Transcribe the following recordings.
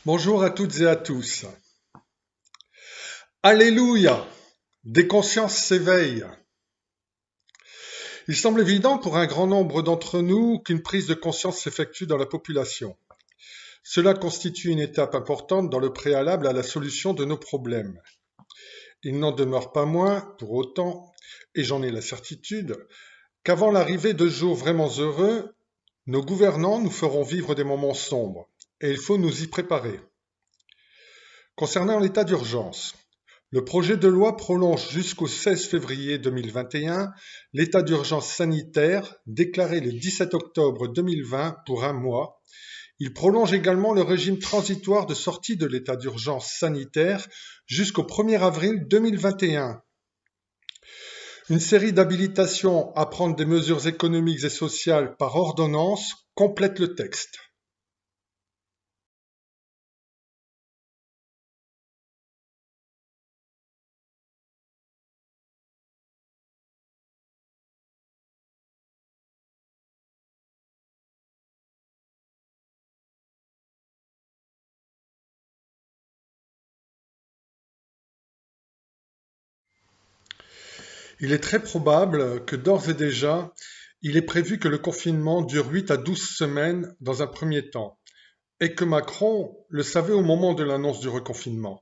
Bonjour à toutes et à tous. Alléluia! Des consciences s'éveillent. Il semble évident pour un grand nombre d'entre nous qu'une prise de conscience s'effectue dans la population. Cela constitue une étape importante dans le préalable à la solution de nos problèmes. Il n'en demeure pas moins, pour autant, et j'en ai la certitude, qu'avant l'arrivée de jours vraiment heureux, nos gouvernants nous feront vivre des moments sombres, et il faut nous y préparer. Concernant l'état d'urgence, le projet de loi prolonge jusqu'au 16 février 2021 l'état d'urgence sanitaire déclaré le 17 octobre 2020 pour un mois. Il prolonge également le régime transitoire de sortie de l'état d'urgence sanitaire jusqu'au 1er avril 2021. Une série d'habilitations à prendre des mesures économiques et sociales par ordonnance complète le texte. Il est très probable que d'ores et déjà, il est prévu que le confinement dure 8 à 12 semaines dans un premier temps, et que Macron le savait au moment de l'annonce du reconfinement.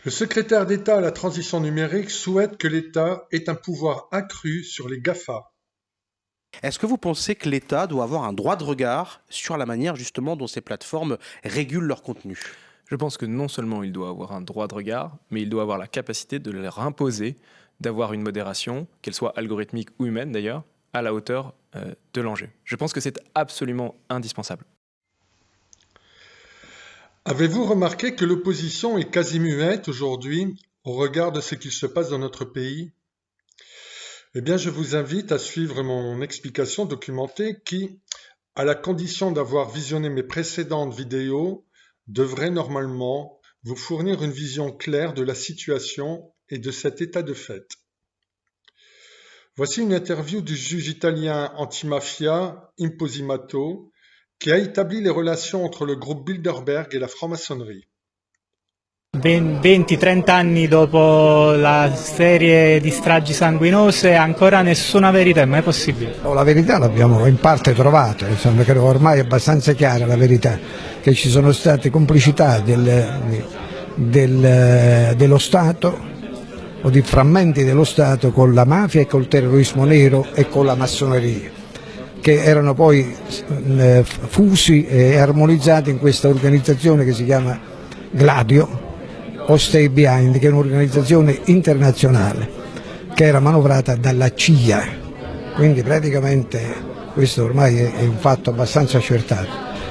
Le secrétaire d'État à la transition numérique souhaite que l'État ait un pouvoir accru sur les GAFA. Est-ce que vous pensez que l'État doit avoir un droit de regard sur la manière justement dont ces plateformes régulent leur contenu ? Je pense que non seulement il doit avoir un droit de regard, mais il doit avoir la capacité de leur imposer d'avoir une modération, qu'elle soit algorithmique ou humaine d'ailleurs, à la hauteur de l'enjeu. Je pense que c'est absolument indispensable. Avez-vous remarqué que l'opposition est quasi muette aujourd'hui au regard de ce qu'il se passe dans notre pays ? Eh bien, je vous invite à suivre mon explication documentée qui, à la condition d'avoir visionné mes précédentes vidéos, devrait normalement vous fournir une vision claire de la situation et de cet état de fait. Voici une interview du juge italien antimafia Imposimato qui a établi les relations entre le groupe Bilderberg et la franc-maçonnerie. 20-30 anni dopo la serie di stragi sanguinose ancora nessuna verità, ma è possibile? La verità l'abbiamo in parte trovata, insomma, credo ormai è abbastanza chiara la verità, che ci sono state complicità dello Stato o di frammenti dello Stato con la mafia e col terrorismo nero e con la massoneria, che erano poi fusi e armonizzati in questa organizzazione che si chiama Gladio, o Stay Behind, che è un'organizzazione internazionale che era manovrata dalla CIA, quindi praticamente questo ormai è un fatto abbastanza accertato.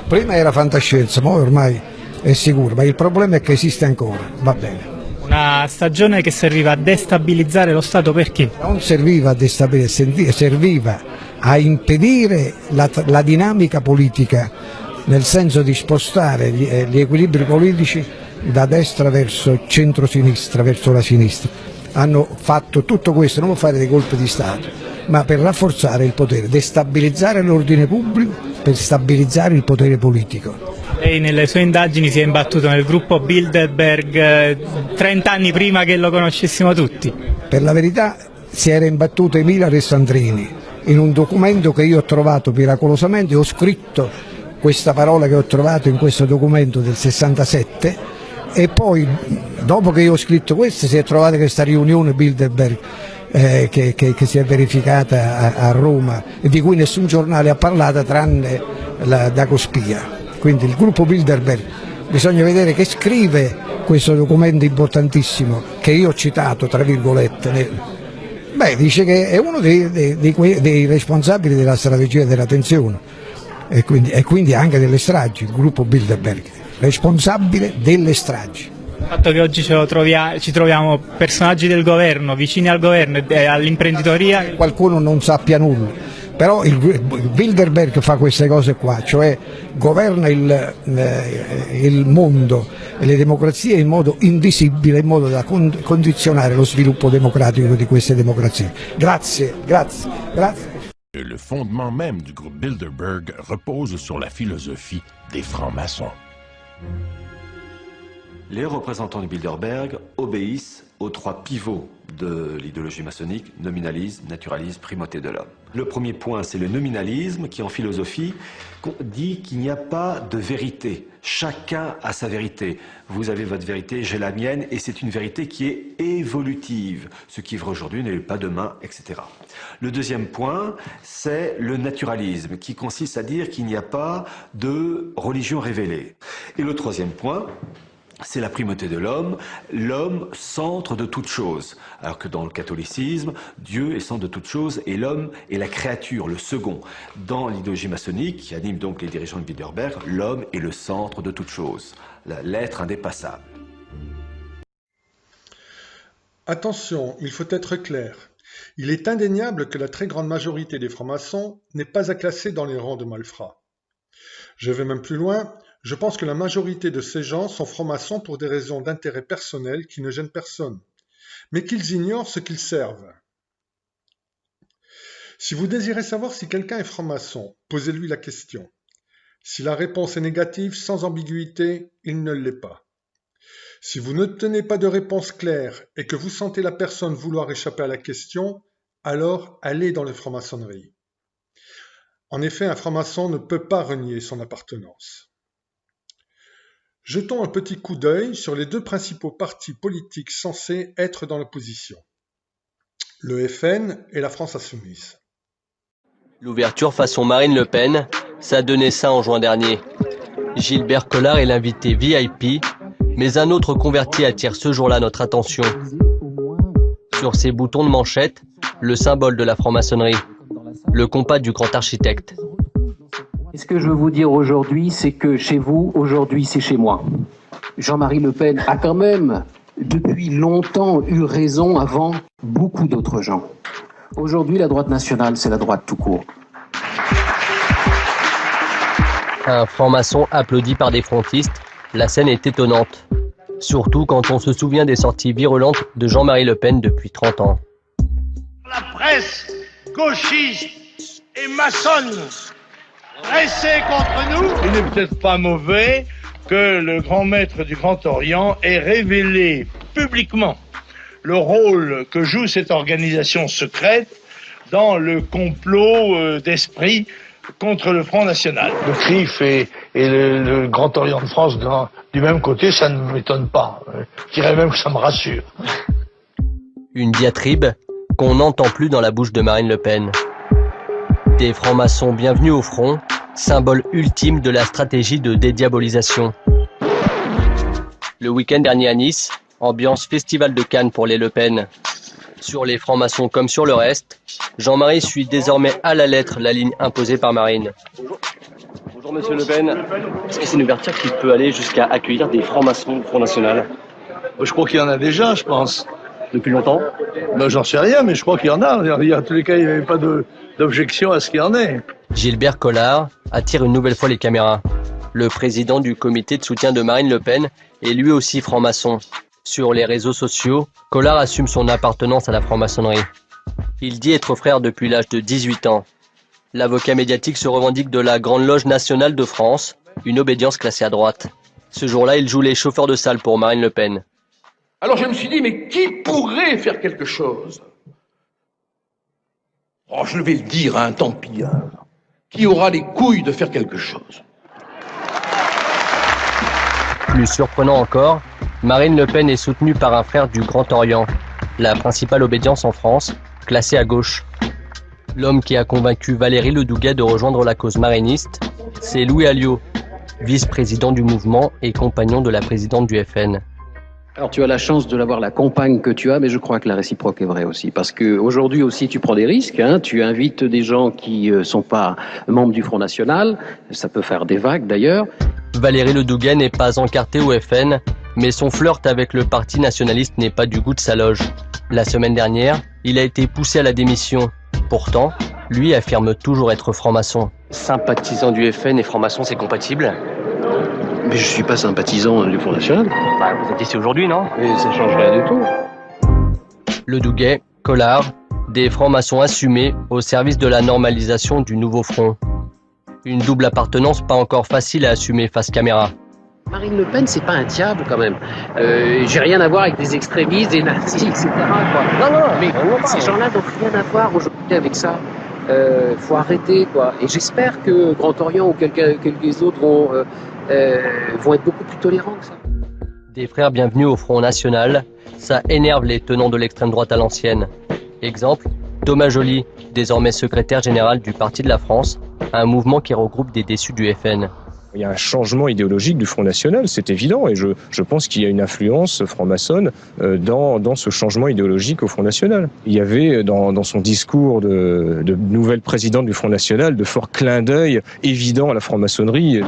Prima era fantascienza, ma ormai è sicuro, ma il problema è che esiste ancora, va bene. Una stagione che serviva a destabilizzare lo Stato per chi? Non serviva a destabilizzare, serviva a impedire la dinamica politica, nel senso di spostare gli equilibri politici da destra verso centro-sinistra, verso la sinistra. Hanno fatto tutto questo non per fare dei colpi di Stato, ma per rafforzare il potere, destabilizzare l'ordine pubblico, per stabilizzare il potere politico. Lei nelle sue indagini si è imbattuto nel gruppo Bilderberg 30 anni prima che lo conoscessimo tutti. Per la verità si era imbattuto Emilio Alessandrini in un documento che io ho trovato miracolosamente, ho scritto questa parola che ho trovato in questo documento del 67, e poi dopo che io ho scritto questo si è trovata questa riunione Bilderberg che si è verificata a Roma e di cui nessun giornale ha parlato tranne la Dagospia. Quindi il gruppo Bilderberg, bisogna vedere che scrive questo documento importantissimo che io ho citato tra virgolette. Dice che è uno dei responsabili della strategia della tensione e quindi anche delle stragi, il gruppo Bilderberg, responsabile delle stragi. Il fatto che oggi ci troviamo personaggi del governo, vicini al governo e all'imprenditoria. Qualcuno non sappia nulla, Però il Bilderberg fa queste cose qua, cioè governa il mondo e le democrazie in modo invisibile, in modo da condizionare lo sviluppo democratico di queste democrazie. Grazie. Le fondement même du groupe Bilderberg repose sur la philosophie des francs-maçons. Les représentants du Bilderberg obéissent aux 3 pivots de l'idéologie maçonnique: nominalisme, naturalisme, primauté de l'homme. Le premier point, c'est le nominalisme, qui en philosophie dit qu'il n'y a pas de vérité. Chacun a sa vérité. Vous avez votre vérité, j'ai la mienne, et c'est une vérité qui est évolutive. Ce qui est vrai aujourd'hui n'est pas demain, etc. Le deuxième point, c'est le naturalisme, qui consiste à dire qu'il n'y a pas de religion révélée. Et le troisième point, c'est la primauté de l'homme, centre de toute chose. Alors que dans le catholicisme, Dieu est centre de toute chose et l'homme est la créature, le second. Dans l'idéologie maçonnique, qui anime donc les dirigeants de Bilderberg, l'homme est le centre de toute chose, l'être indépassable. Attention, il faut être clair. Il est indéniable que la très grande majorité des francs-maçons n'est pas à classer dans les rangs de malfrats. Je vais même plus loin. Je pense que la majorité de ces gens sont francs-maçons pour des raisons d'intérêt personnel qui ne gênent personne, mais qu'ils ignorent ce qu'ils servent. Si vous désirez savoir si quelqu'un est franc-maçon, posez-lui la question. Si la réponse est négative, sans ambiguïté, il ne l'est pas. Si vous ne tenez pas de réponse claire et que vous sentez la personne vouloir échapper à la question, alors allez dans la franc-maçonnerie. En effet, un franc-maçon ne peut pas renier son appartenance. Jetons un petit coup d'œil sur les 2 principaux partis politiques censés être dans l'opposition, le FN et la France Insoumise. L'ouverture façon Marine Le Pen, ça a donné ça en juin dernier. Gilbert Collard est l'invité VIP, mais un autre converti attire ce jour-là notre attention. Sur ses boutons de manchette, le symbole de la franc-maçonnerie, le compas du grand architecte. Ce que je veux vous dire aujourd'hui, c'est que chez vous, aujourd'hui, c'est chez moi. Jean-Marie Le Pen a quand même, depuis longtemps, eu raison avant beaucoup d'autres gens. Aujourd'hui, la droite nationale, c'est la droite tout court. Un franc-maçon applaudi par des frontistes, la scène est étonnante. Surtout quand on se souvient des sorties virulentes de Jean-Marie Le Pen depuis 30 ans. La presse gauchiste et maçonne pressée contre nous. Il n'est peut-être pas mauvais que le grand maître du Grand Orient ait révélé publiquement le rôle que joue cette organisation secrète dans le complot d'esprit contre le Front National. Le CRIF et le Grand Orient de France du même côté, ça ne m'étonne pas. Je dirais même que ça me rassure. Une diatribe qu'on n'entend plus dans la bouche de Marine Le Pen. Des francs-maçons bienvenus au front, symbole ultime de la stratégie de dédiabolisation. Le week-end dernier à Nice, ambiance festival de Cannes pour les Le Pen. Sur les francs-maçons comme sur le reste, Jean-Marie suit désormais à la lettre la ligne imposée par Marine. Bonjour Monsieur Le Pen. Est-ce que c'est une ouverture qui peut aller jusqu'à accueillir des francs-maçons au Front National? Je crois qu'il y en a déjà, je pense. Depuis longtemps? Ben, j'en sais rien, mais je crois qu'il y en a. En tous les cas, il n'y avait pas d'objection à ce qu'il y en ait. Gilbert Collard attire une nouvelle fois les caméras. Le président du comité de soutien de Marine Le Pen est lui aussi franc-maçon. Sur les réseaux sociaux, Collard assume son appartenance à la franc-maçonnerie. Il dit être frère depuis l'âge de 18 ans. L'avocat médiatique se revendique de la Grande Loge nationale de France, une obédience classée à droite. Ce jour-là, il joue les chauffeurs de salle pour Marine Le Pen. Alors je me suis dit, mais qui pourrait faire quelque chose? Oh, je vais le dire, hein, tant pis. Hein. Qui aura les couilles de faire quelque chose? Plus surprenant encore, Marine Le Pen est soutenue par un frère du Grand Orient, la principale obédience en France, classée à gauche. L'homme qui a convaincu Valérie Ledoux-Gay de rejoindre la cause mariniste, c'est Louis Alliot, vice-président du mouvement et compagnon de la présidente du FN. Alors tu as la chance de l'avoir la compagne que tu as, mais je crois que la réciproque est vraie aussi. Parce qu'aujourd'hui aussi tu prends des risques, hein, tu invites des gens qui sont pas membres du Front National, ça peut faire des vagues d'ailleurs. Valérie Ledoux-Gay n'est pas encartée au FN, mais son flirt avec le parti nationaliste n'est pas du goût de sa loge. La semaine dernière, il a été poussé à la démission. Pourtant, lui affirme toujours être franc-maçon. Sympathisant du FN et franc-maçon, c'est compatible? Mais je suis pas sympathisant du Front National. Bah, vous êtes ici aujourd'hui, non? Et ça change rien du tout. Le Douguet, Collard, des francs-maçons assumés au service de la normalisation du nouveau front. Une double appartenance pas encore facile à assumer face caméra. Marine Le Pen, c'est pas un diable quand même. J'ai rien à voir avec des extrémistes, des nazis, etc. quoi. Non, mais ces gens-là n'ont rien à voir aujourd'hui avec ça. Faut arrêter, quoi. Et j'espère que Grand Orient ou quelques autres vont être beaucoup plus tolérants que ça. Des frères bienvenus au Front National, ça énerve les tenants de l'extrême droite à l'ancienne. Exemple, Thomas Joly, désormais secrétaire général du Parti de la France, un mouvement qui regroupe des déçus du FN. Il y a un changement idéologique du Front National, c'est évident, et je pense qu'il y a une influence franc-maçonne dans ce changement idéologique au Front National. Il y avait dans son discours de nouvelle présidente du Front National de forts clins d'œil évidents à la franc-maçonnerie.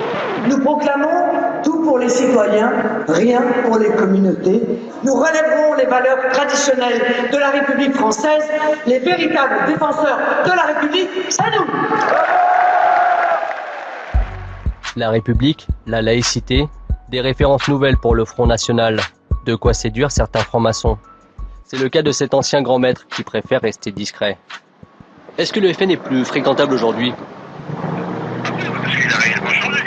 Nous proclamons tout pour les citoyens, rien pour les communautés. Nous relèverons les valeurs traditionnelles de la République française. Les véritables défenseurs de la République, c'est nous. La République, la laïcité, des références nouvelles pour le Front National, de quoi séduire certains francs-maçons. C'est le cas de cet ancien grand maître qui préfère rester discret. Est-ce que le FN est plus fréquentable aujourd'hui? Parce qu'il a réellement changé.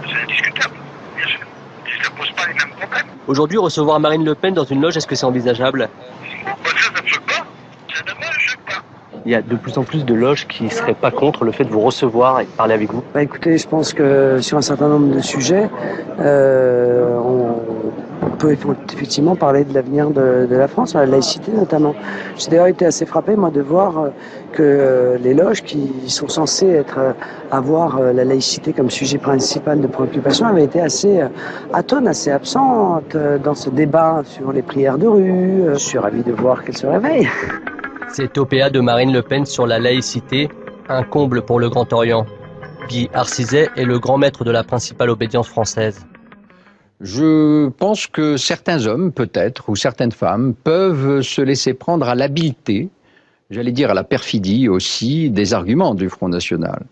C'est indiscutable, bien sûr. Il ne pose pas les mêmes problèmes. Aujourd'hui, recevoir Marine Le Pen dans une loge, est-ce que c'est envisageable? Ça me choque pas. Ça ne me choque pas. Il y a de plus en plus de loges qui ne seraient pas contre le fait de vous recevoir et de parler avec vous. Écoutez, je pense que sur un certain nombre de sujets, on peut effectivement parler de l'avenir de la France, la laïcité notamment. J'ai d'ailleurs été assez frappé, moi, de voir que les loges qui sont censées avoir la laïcité comme sujet principal de préoccupation avaient été assez atones, assez absentes dans ce débat sur les prières de rue. Je suis ravi de voir qu'elles se réveillent. Cet OPA de Marine Le Pen sur la laïcité, un comble pour le Grand Orient. Guy Arcizet est le grand maître de la principale obédience française. Je pense que certains hommes, peut-être, ou certaines femmes, peuvent se laisser prendre à l'habileté, j'allais dire à la perfidie aussi, des arguments du Front National.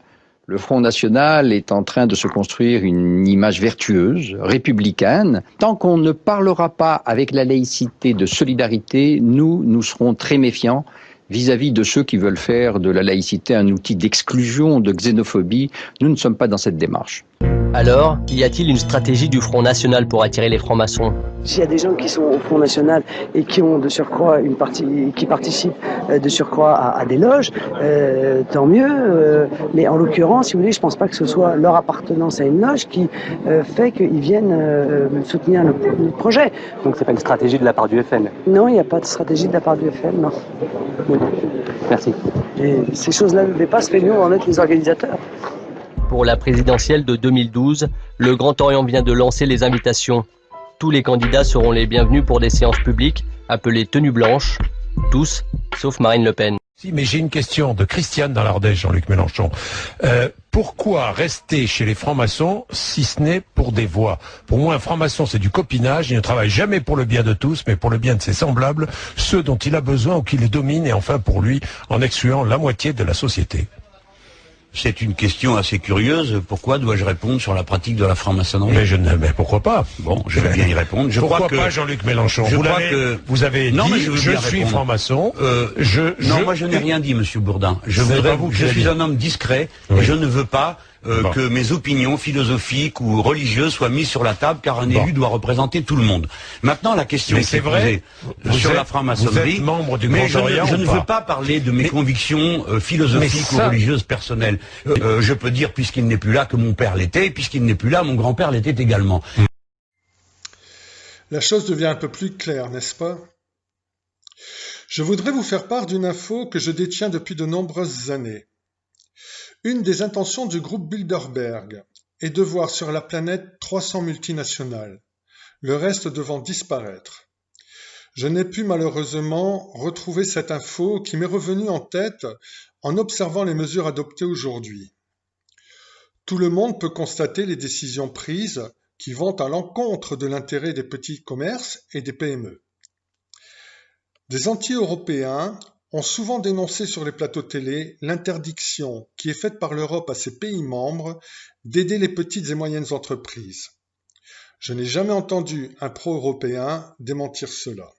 Le Front National est en train de se construire une image vertueuse, républicaine. Tant qu'on ne parlera pas avec la laïcité de solidarité, nous serons très méfiants vis-à-vis de ceux qui veulent faire de la laïcité un outil d'exclusion, de xénophobie. Nous ne sommes pas dans cette démarche. Alors, y a-t-il une stratégie du Front National pour attirer les francs-maçons? S'il y a des gens qui sont au Front National et qui ont de surcroît une partie, qui participent de surcroît à des loges, tant mieux. Mais en l'occurrence, si vous voulez, je pense pas que ce soit leur appartenance à une loge qui fait qu'ils viennent soutenir le projet. Donc c'est pas une stratégie de la part du FN? Non, il n'y a pas de stratégie de la part du FN, non. Merci. Et ces choses-là ne dépassent, mais nous, on est les organisateurs. Pour la présidentielle de 2012, le Grand Orient vient de lancer les invitations. Tous les candidats seront les bienvenus pour des séances publiques, appelées tenues blanches, tous, sauf Marine Le Pen. Si, mais j'ai une question de Christiane dans l'Ardèche, Jean-Luc Mélenchon. Pourquoi rester chez les francs-maçons si ce n'est pour des voix? Pour moi, un franc-maçon, c'est du copinage. Il ne travaille jamais pour le bien de tous, mais pour le bien de ses semblables, ceux dont il a besoin ou qui les dominent, et enfin pour lui, en excluant la moitié de la société. C'est une question assez curieuse. Pourquoi dois-je répondre sur la pratique de la franc-maçonnerie? Mais pourquoi pas? Bon, je vais bien y répondre. Pourquoi pas, Jean-Luc Mélenchon? Vous avez dit, je suis franc-maçon. Non, moi je n'ai rien dit, Monsieur Bourdin. Je suis un homme discret et je ne veux pas que mes opinions philosophiques ou religieuses soient mises sur la table, car un élu doit représenter tout le monde. Maintenant, la question qui est posée sur la franc-maçonnerie, mais je ne veux pas parler de mes convictions philosophiques ou religieuses personnelles. Je peux dire, puisqu'il n'est plus là, que mon père l'était, puisqu'il n'est plus là, mon grand-père l'était également. La chose devient un peu plus claire, n'est-ce pas? Je voudrais vous faire part d'une info que je détiens depuis de nombreuses années. Une des intentions du groupe Bilderberg est de voir sur la planète 300 multinationales, le reste devant disparaître. Je n'ai pu malheureusement retrouver cette info qui m'est revenue en tête en observant les mesures adoptées aujourd'hui. Tout le monde peut constater les décisions prises qui vont à l'encontre de l'intérêt des petits commerces et des PME. Des anti-européens ont souvent dénoncé sur les plateaux télé l'interdiction qui est faite par l'Europe à ses pays membres d'aider les petites et moyennes entreprises. Je n'ai jamais entendu un pro-européen démentir cela,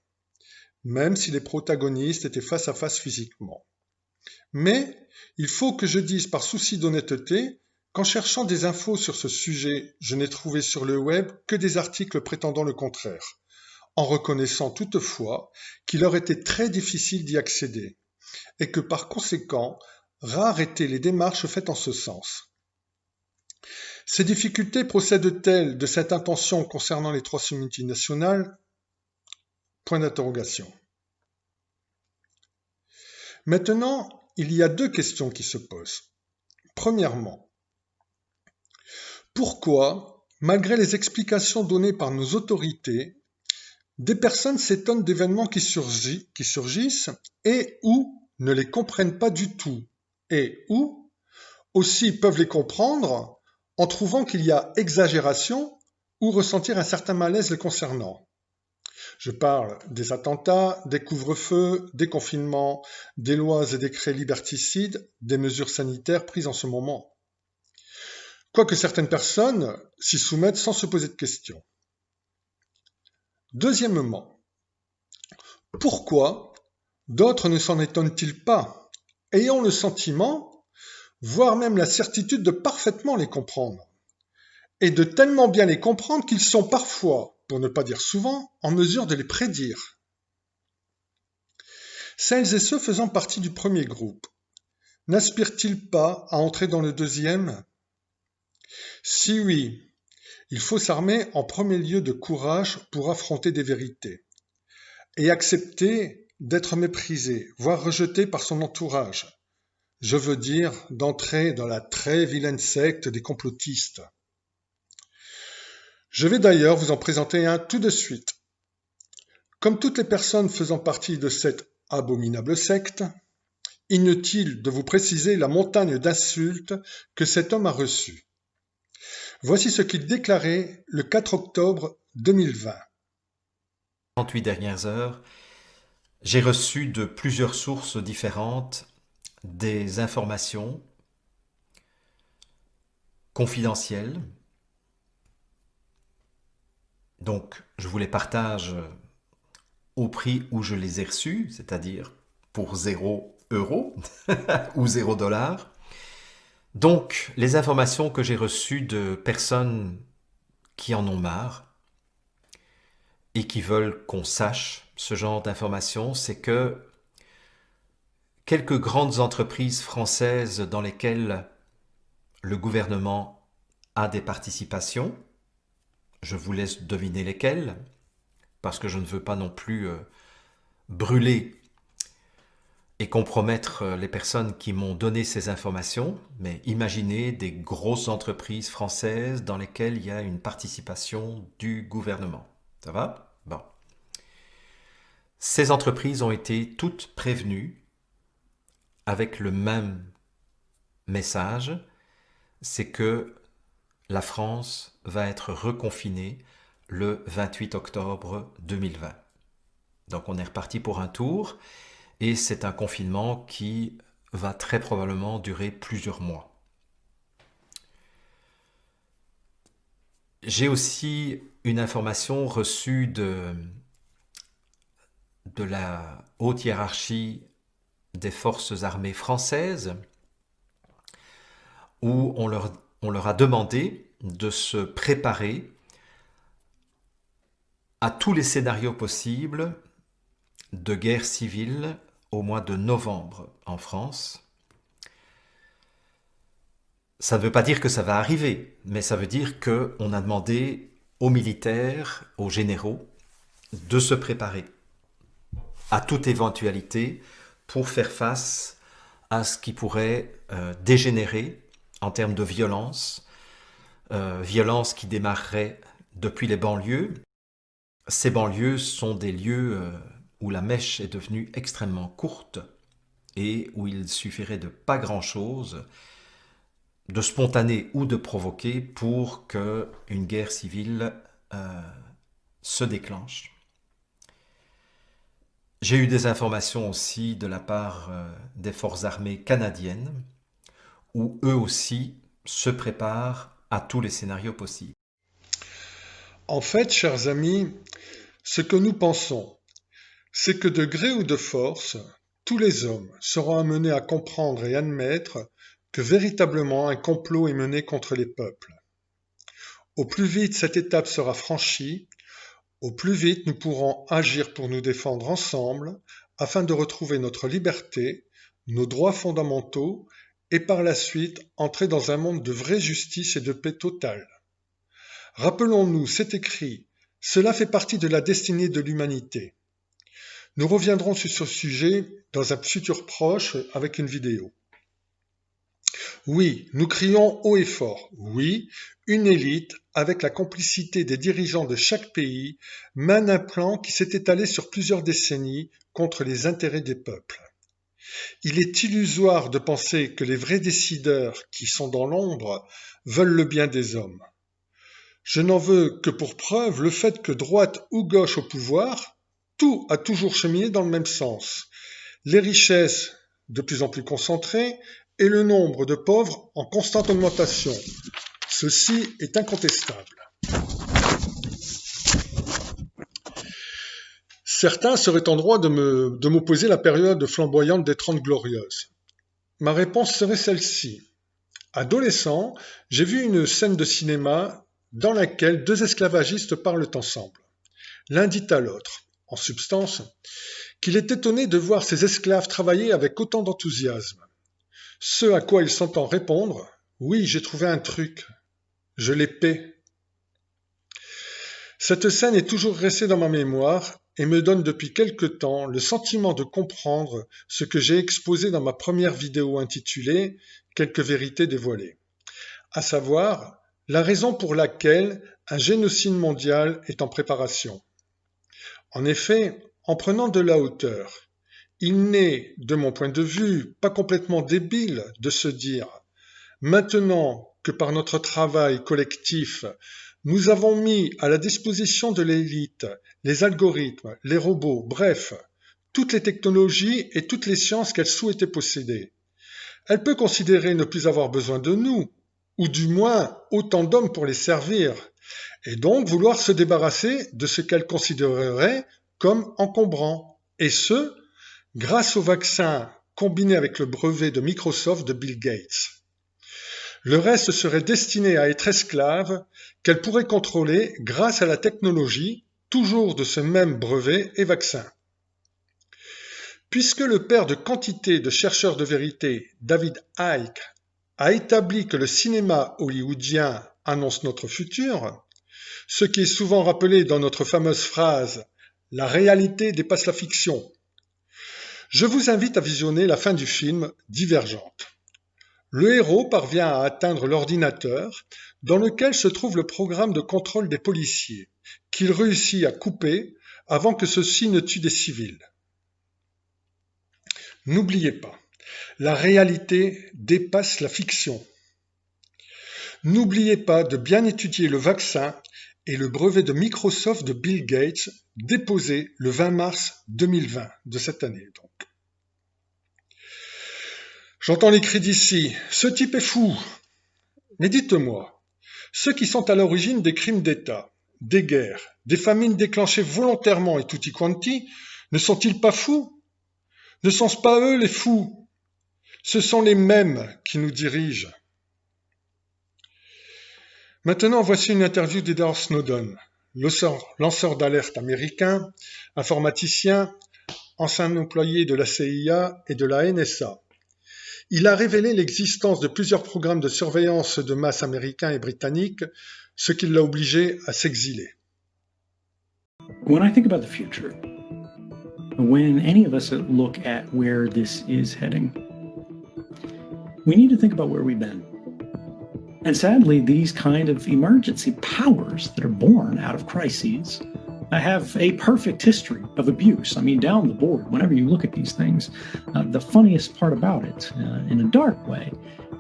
même si les protagonistes étaient face à face physiquement. Mais il faut que je dise par souci d'honnêteté qu'en cherchant des infos sur ce sujet, je n'ai trouvé sur le web que des articles prétendant le contraire, en reconnaissant toutefois qu'il leur était très difficile d'y accéder, et que par conséquent, rares étaient les démarches faites en ce sens. Ces difficultés procèdent-elles de cette intention concernant les 3 multinationales? Point d'interrogation. Maintenant, il y a 2 questions qui se posent. Premièrement, pourquoi, malgré les explications données par nos autorités, des personnes s'étonnent d'événements qui surgissent et ou ne les comprennent pas du tout, et ou aussi peuvent les comprendre en trouvant qu'il y a exagération ou ressentir un certain malaise les concernant. Je parle des attentats, des couvre-feux, des confinements, des lois et décrets liberticides, des mesures sanitaires prises en ce moment. Quoique certaines personnes s'y soumettent sans se poser de questions. Deuxièmement, pourquoi d'autres ne s'en étonnent-ils pas, ayant le sentiment, voire même la certitude de parfaitement les comprendre, et de tellement bien les comprendre qu'ils sont parfois, pour ne pas dire souvent, en mesure de les prédire. Celles et ceux faisant partie du premier groupe, n'aspirent-ils pas à entrer dans le deuxième? Si oui, il faut s'armer en premier lieu de courage pour affronter des vérités, et accepter d'être méprisé, voire rejeté par son entourage. Je veux dire d'entrer dans la très vilaine secte des complotistes. Je vais d'ailleurs vous en présenter un tout de suite. Comme toutes les personnes faisant partie de cette abominable secte, inutile de vous préciser la montagne d'insultes que cet homme a reçues. Voici ce qu'il déclarait le 4 octobre 2020. 48 dernières heures, j'ai reçu de plusieurs sources différentes des informations confidentielles. Donc, je vous les partage au prix où je les ai reçus, c'est-à-dire pour 0 € ou 0 $. Donc, les informations que j'ai reçues de personnes qui en ont marre et qui veulent qu'on sache ce genre d'informations, c'est que quelques grandes entreprises françaises dans lesquelles le gouvernement a des participations, je vous laisse deviner lesquelles, parce que je ne veux pas non plus brûler et compromettre les personnes qui m'ont donné ces informations, mais imaginez des grosses entreprises françaises dans lesquelles il y a une participation du gouvernement. Ça va? Bon. Ces entreprises ont été toutes prévenues avec le même message, c'est que la France va être reconfinée le 28 octobre 2020. Donc on est reparti pour un tour. Et c'est un confinement qui va très probablement durer plusieurs mois. J'ai aussi une information reçue de la haute hiérarchie des forces armées françaises où on leur a demandé de se préparer à tous les scénarios possibles de guerre civile au mois de novembre en France. Ça ne veut pas dire que ça va arriver, mais ça veut dire qu'on a demandé aux militaires, aux généraux, de se préparer à toute éventualité pour faire face à ce qui pourrait dégénérer en termes de violence, violence qui démarrerait depuis les banlieues. Ces banlieues sont des lieux où la mèche est devenue extrêmement courte et où il suffirait de pas grand-chose, de spontané ou de provoqué, pour qu'une guerre civile se déclenche. J'ai eu des informations aussi de la part des forces armées canadiennes, où eux aussi se préparent à tous les scénarios possibles. En fait, chers amis, ce que nous pensons, c'est que de gré ou de force, tous les hommes seront amenés à comprendre et admettre que véritablement un complot est mené contre les peuples. Au plus vite cette étape sera franchie, au plus vite nous pourrons agir pour nous défendre ensemble afin de retrouver notre liberté, nos droits fondamentaux et par la suite entrer dans un monde de vraie justice et de paix totale. Rappelons-nous, c'est écrit, cela fait partie de la destinée de l'humanité. Nous reviendrons sur ce sujet dans un futur proche avec une vidéo. Oui, nous crions haut et fort. Oui, une élite, avec la complicité des dirigeants de chaque pays, mène un plan qui s'est étalé sur plusieurs décennies contre les intérêts des peuples. Il est illusoire de penser que les vrais décideurs, qui sont dans l'ombre, veulent le bien des hommes. Je n'en veux que pour preuve le fait que droite ou gauche au pouvoir, tout a toujours cheminé dans le même sens. Les richesses de plus en plus concentrées, et le nombre de pauvres en constante augmentation. Ceci est incontestable. Certains seraient en droit de m'opposer la période flamboyante des 30 Glorieuses. Ma réponse serait celle-ci. Adolescent, j'ai vu une scène de cinéma dans laquelle deux esclavagistes parlent ensemble. L'un dit à l'autre, en substance, qu'il est étonné de voir ses esclaves travailler avec autant d'enthousiasme. Ce à quoi il s'entend répondre, « Oui, j'ai trouvé un truc, je les paie ». Cette scène est toujours restée dans ma mémoire et me donne depuis quelque temps le sentiment de comprendre ce que j'ai exposé dans ma première vidéo intitulée « Quelques vérités dévoilées », à savoir la raison pour laquelle un génocide mondial est en préparation. En effet, en prenant de la hauteur, il n'est, de mon point de vue, pas complètement débile de se dire « Maintenant que par notre travail collectif, nous avons mis à la disposition de l'élite les algorithmes, les robots, bref, toutes les technologies et toutes les sciences qu'elle souhaitait posséder. Elle peut considérer ne plus avoir besoin de nous, ou du moins autant d'hommes pour les servir, et donc vouloir se débarrasser de ce qu'elle considérerait comme encombrant, et ce, grâce au vaccin combiné avec le brevet de Microsoft de Bill Gates. Le reste serait destiné à être esclave qu'elle pourrait contrôler grâce à la technologie, toujours de ce même brevet et vaccin. Puisque le père de quantité de chercheurs de vérité, David Icke, a établi que le cinéma hollywoodien annonce notre futur, ce qui est souvent rappelé dans notre fameuse phrase « La réalité dépasse la fiction », je vous invite à visionner la fin du film Divergente. Le héros parvient à atteindre l'ordinateur dans lequel se trouve le programme de contrôle des policiers, qu'il réussit à couper avant que ceux-ci ne tuent des civils. N'oubliez pas, la réalité dépasse la fiction. N'oubliez pas de bien étudier le vaccin et le brevet de Microsoft de Bill Gates déposé le 20 mars 2020 de cette année donc. J'entends les cris d'ici, ce type est fou. Mais dites-moi, ceux qui sont à l'origine des crimes d'État, des guerres, des famines déclenchées volontairement et tutti quanti, ne sont-ils pas fous? Ne sont-ce pas eux les fous? Ce sont les mêmes qui nous dirigent. Maintenant, voici une interview d'Edward Snowden, lanceur d'alerte américain, informaticien, ancien employé de la CIA et de la NSA. Il a révélé l'existence de plusieurs programmes de surveillance de masse américains et britanniques, ce qui l'a obligé à s'exiler. When I think about the future, when any of us look at where this is heading, we need to think about where we've been. And sadly, these kind of emergency powers that are born out of crises have a perfect history of abuse. I mean, down the board, whenever you look at these things, the funniest part about it, in a dark way,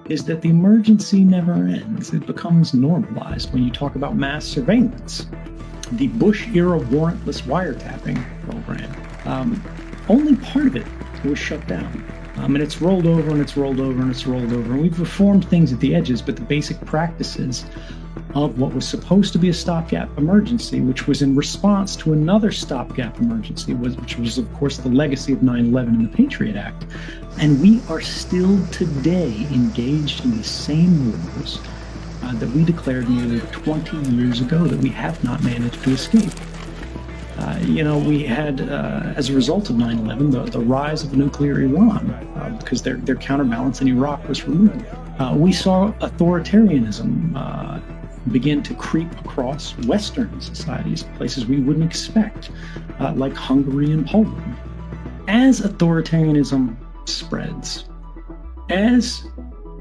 is that the emergency never ends. It becomes normalized when you talk about mass surveillance. The Bush-era warrantless wiretapping program only part of it was shut down. And it's rolled over and it's rolled over and it's rolled over. And we've reformed things at the edges, but the basic practices of what was supposed to be a stopgap emergency, which was in response to another stopgap emergency, which was, of course, the legacy of 9/11 and the Patriot Act. And we are still today engaged in the same wars that we declared nearly 20 years ago that we have not managed to escape. We had, as a result of 9/11, the rise of nuclear Iran, because their counterbalance in Iraq was removed. We saw authoritarianism begin to creep across Western societies, places we wouldn't expect, like Hungary and Poland. As authoritarianism spreads, as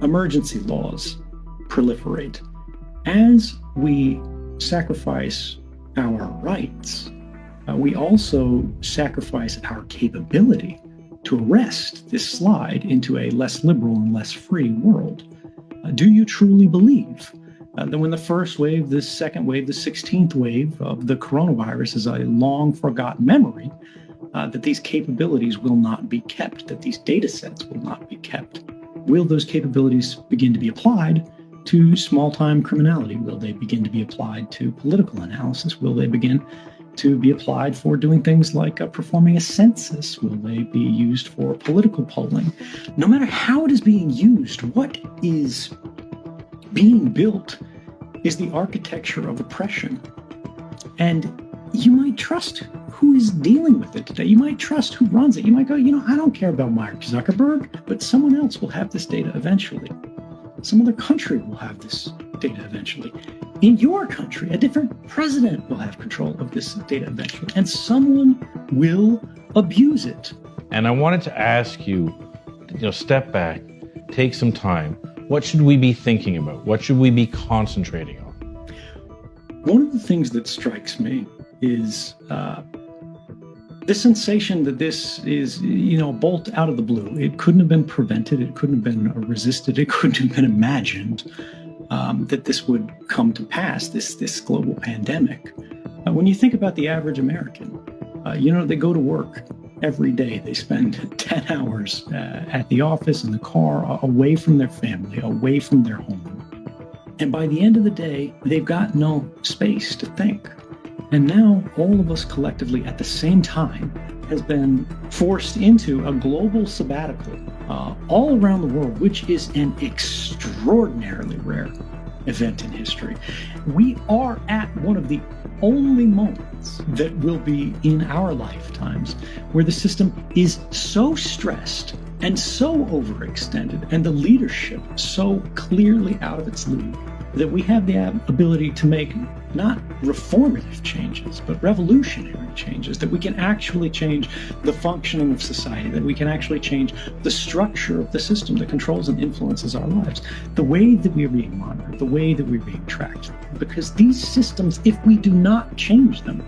emergency laws proliferate, as we sacrifice our rights, we also sacrifice our capability to arrest this slide into a less liberal and less free world. Do you truly believe that when the first wave, the second wave, the 16th wave of the coronavirus is a long forgotten memory, that these capabilities will not be kept, that these data sets will not be kept? Will those capabilities begin to be applied to small-time criminality? Will they begin to be applied to political analysis? Will they begin to be applied for doing things like performing a census? Will they be used for political polling? No matter how it is being used, what is being built is the architecture of oppression. And you might trust who is dealing with it today. You might trust who runs it. You might go, I don't care about Mark Zuckerberg, but someone else will have this data eventually. Some other country will have this data eventually. In your country, a different president will have control of this data eventually, and someone will abuse it. And I wanted to ask you, step back, take some time. What should we be thinking about? What should we be concentrating on? One of the things that strikes me is the sensation that this is, a bolt out of the blue. It couldn't have been prevented. It couldn't have been resisted. It couldn't have been imagined that this would come to pass, this global pandemic. When you think about the average American, they go to work every day. They spend 10 hours at the office, in the car, away from their family, away from their home. And by the end of the day, they've got no space to think. And now all of us collectively at the same time has been forced into a global sabbatical all around the world, which is an extraordinarily rare event in history. We are at one of the only moments that will be in our lifetimes where the system is so stressed and so overextended and the leadership so clearly out of its league that we have the ability to make not reformative changes, but revolutionary changes, that we can actually change the functioning of society, that we can actually change the structure of the system that controls and influences our lives, the way that we are being monitored, the way that we're being tracked. Because these systems, if we do not change them,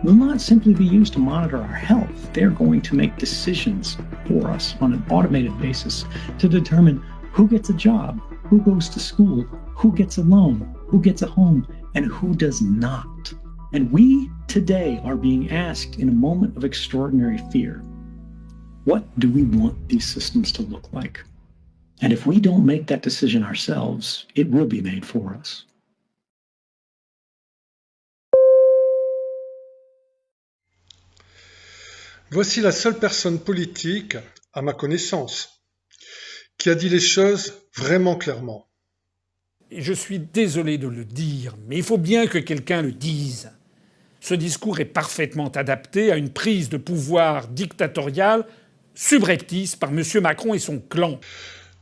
will not simply be used to monitor our health. They're going to make decisions for us on an automated basis to determine who gets a job, who goes to school, who gets a loan, who gets a home, and who does not. And we today are being asked in a moment of extraordinary fear, what do we want these systems to look like? And if we don't make that decision ourselves, it will be made for us. Voici la seule personne politique, à ma connaissance, qui a dit les choses vraiment clairement. Et je suis désolé de le dire, mais il faut bien que quelqu'un le dise. Ce discours est parfaitement adapté à une prise de pouvoir dictatoriale subreptice par M. Macron et son clan.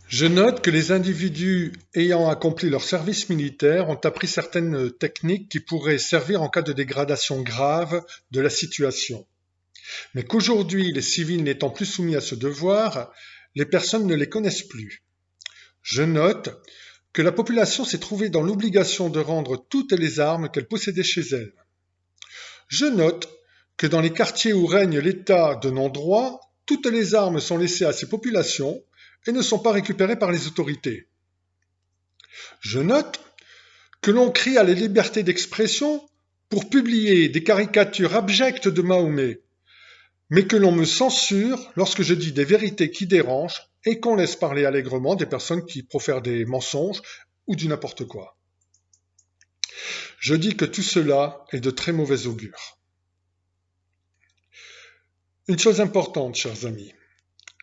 Je note que les individus ayant accompli leur service militaire ont appris certaines techniques qui pourraient servir en cas de dégradation grave de la situation. Mais qu'aujourd'hui, les civils n'étant plus soumis à ce devoir, les personnes ne les connaissent plus. Je note que la population s'est trouvée dans l'obligation de rendre toutes les armes qu'elle possédait chez elle. Je note que dans les quartiers où règne l'état de non-droit, toutes les armes sont laissées à ces populations et ne sont pas récupérées par les autorités. Je note que l'on crie à la liberté d'expression pour publier des caricatures abjectes de Mahomet, mais que l'on me censure lorsque je dis des vérités qui dérangent et qu'on laisse parler allègrement des personnes qui profèrent des mensonges ou du n'importe quoi. Je dis que tout cela est de très mauvais augure. Une chose importante, chers amis.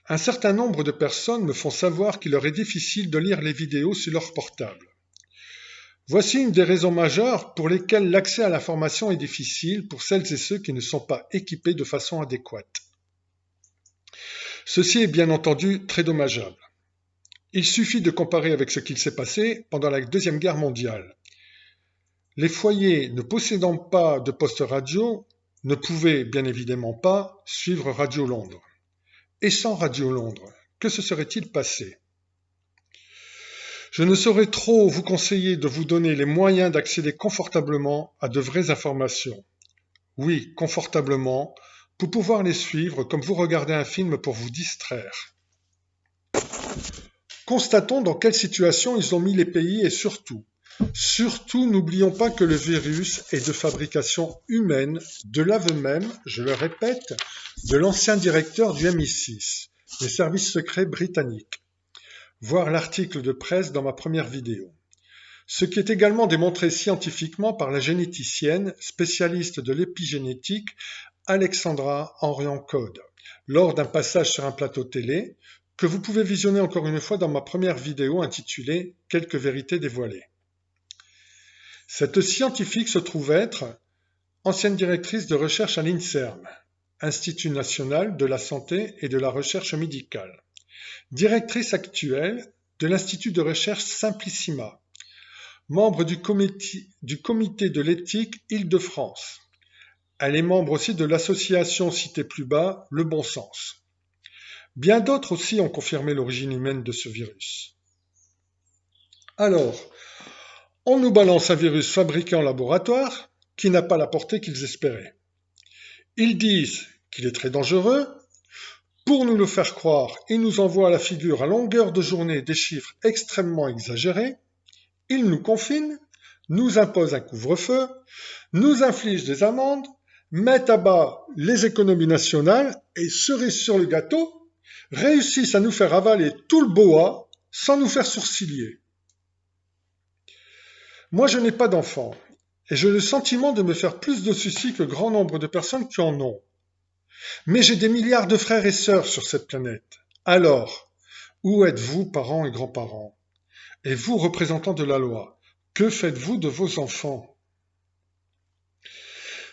Un certain nombre de personnes me font savoir qu'il leur est difficile de lire les vidéos sur leur portable. Voici une des raisons majeures pour lesquelles l'accès à l'information est difficile pour celles et ceux qui ne sont pas équipés de façon adéquate. Ceci est bien entendu très dommageable. Il suffit de comparer avec ce qu'il s'est passé pendant la Deuxième Guerre mondiale. Les foyers ne possédant pas de poste radio ne pouvaient bien évidemment pas suivre Radio Londres. Et sans Radio Londres, que se serait-il passé ? Je ne saurais trop vous conseiller de vous donner les moyens d'accéder confortablement à de vraies informations. Oui, confortablement, pour pouvoir les suivre comme vous regardez un film pour vous distraire. Constatons dans quelle situation ils ont mis les pays et surtout, n'oublions pas que le virus est de fabrication humaine, de l'aveu même, je le répète, de l'ancien directeur du MI6, les services secrets britanniques. Voir l'article de presse dans ma première vidéo. Ce qui est également démontré scientifiquement par la généticienne, spécialiste de l'épigénétique, Alexandra Henrion-Code, lors d'un passage sur un plateau télé, que vous pouvez visionner encore une fois dans ma première vidéo intitulée « Quelques vérités dévoilées ». Cette scientifique se trouve être ancienne directrice de recherche à l'INSERM, Institut national de la santé et de la recherche médicale, directrice actuelle de l'Institut de recherche Simplissima, membre du comité de l'éthique Île-de-France. Elle est membre aussi de l'association citée plus bas, Le Bon Sens. Bien d'autres aussi ont confirmé l'origine humaine de ce virus. Alors, on nous balance un virus fabriqué en laboratoire qui n'a pas la portée qu'ils espéraient. Ils disent qu'il est très dangereux. Pour nous le faire croire, ils nous envoient à la figure à longueur de journée des chiffres extrêmement exagérés. Ils nous confinent, nous imposent un couvre-feu, nous infligent des amendes, mettent à bas les économies nationales et, cerise sur le gâteau, réussissent à nous faire avaler tout le boa sans nous faire sourciller. Moi, je n'ai pas d'enfant et j'ai le sentiment de me faire plus de soucis que grand nombre de personnes qui en ont. Mais j'ai des milliards de frères et sœurs sur cette planète. Alors, où êtes-vous, parents et grands-parents ? Et vous, représentants de la loi, que faites-vous de vos enfants ?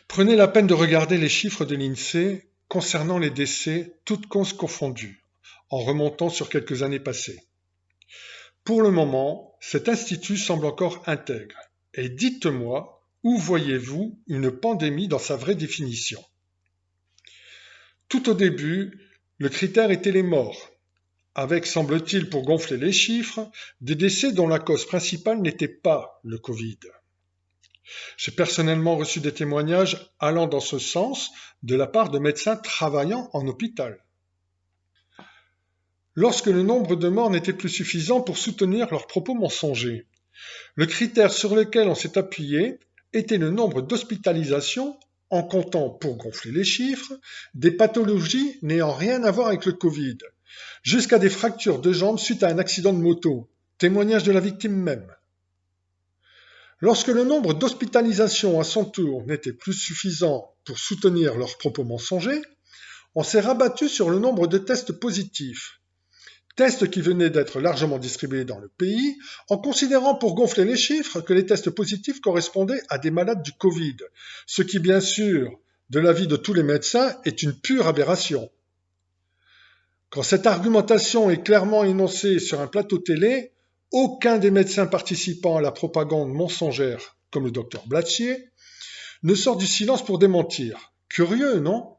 Prenez la peine de regarder les chiffres de l'INSEE concernant les décès, toutes causes confondues, en remontant sur quelques années passées. Pour le moment, cet institut semble encore intègre. Et dites-moi, où voyez-vous une pandémie dans sa vraie définition ? Tout au début, le critère était les morts, avec, semble-t-il, pour gonfler les chiffres, des décès dont la cause principale n'était pas le Covid. J'ai personnellement reçu des témoignages allant dans ce sens de la part de médecins travaillant en hôpital. Lorsque le nombre de morts n'était plus suffisant pour soutenir leurs propos mensongers, le critère sur lequel on s'est appuyé était le nombre d'hospitalisations en comptant, pour gonfler les chiffres, des pathologies n'ayant rien à voir avec le Covid, jusqu'à des fractures de jambes suite à un accident de moto, témoignage de la victime même. Lorsque le nombre d'hospitalisations à son tour n'était plus suffisant pour soutenir leurs propos mensongers, on s'est rabattu sur le nombre de tests positifs, tests qui venaient d'être largement distribués dans le pays, en considérant pour gonfler les chiffres que les tests positifs correspondaient à des malades du Covid, ce qui bien sûr, de l'avis de tous les médecins, est une pure aberration. Quand cette argumentation est clairement énoncée sur un plateau télé, aucun des médecins participant à la propagande mensongère, comme le docteur Blattier, ne sort du silence pour démentir. Curieux, non ?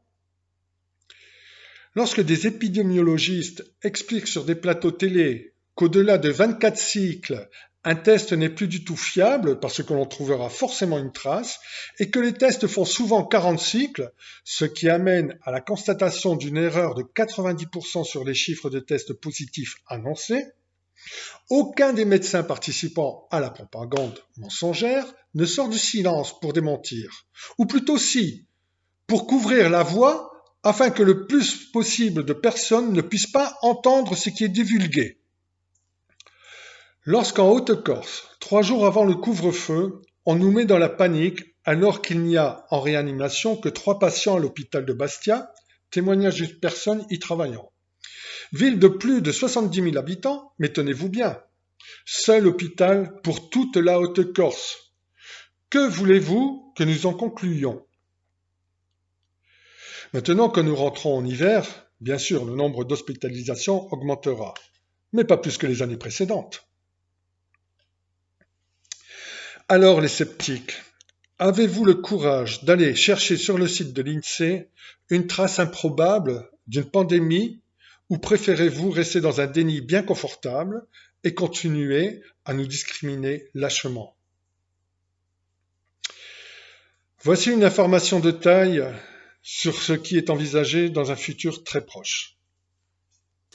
Lorsque des épidémiologistes expliquent sur des plateaux télé qu'au-delà de 24 cycles, un test n'est plus du tout fiable parce que l'on trouvera forcément une trace et que les tests font souvent 40 cycles, ce qui amène à la constatation d'une erreur de 90% sur les chiffres de tests positifs annoncés, aucun des médecins participant à la propagande mensongère ne sort du silence pour démentir. Ou plutôt si, pour couvrir la voie afin que le plus possible de personnes ne puissent pas entendre ce qui est divulgué. Lorsqu'en Haute-Corse, 3 jours avant le couvre-feu, on nous met dans la panique alors qu'il n'y a en réanimation que 3 patients à l'hôpital de Bastia, témoignage d'une personne y travaillant. Ville de plus de 70 000 habitants, mais tenez-vous bien, seul hôpital pour toute la Haute-Corse. Que voulez-vous que nous en concluions? Maintenant que nous rentrons en hiver, bien sûr, le nombre d'hospitalisations augmentera, mais pas plus que les années précédentes. Alors les sceptiques, avez-vous le courage d'aller chercher sur le site de l'INSEE une trace improbable d'une pandémie ou préférez-vous rester dans un déni bien confortable et continuer à nous discriminer lâchement? Voici une information de taille sur ce qui est envisagé dans un futur très proche.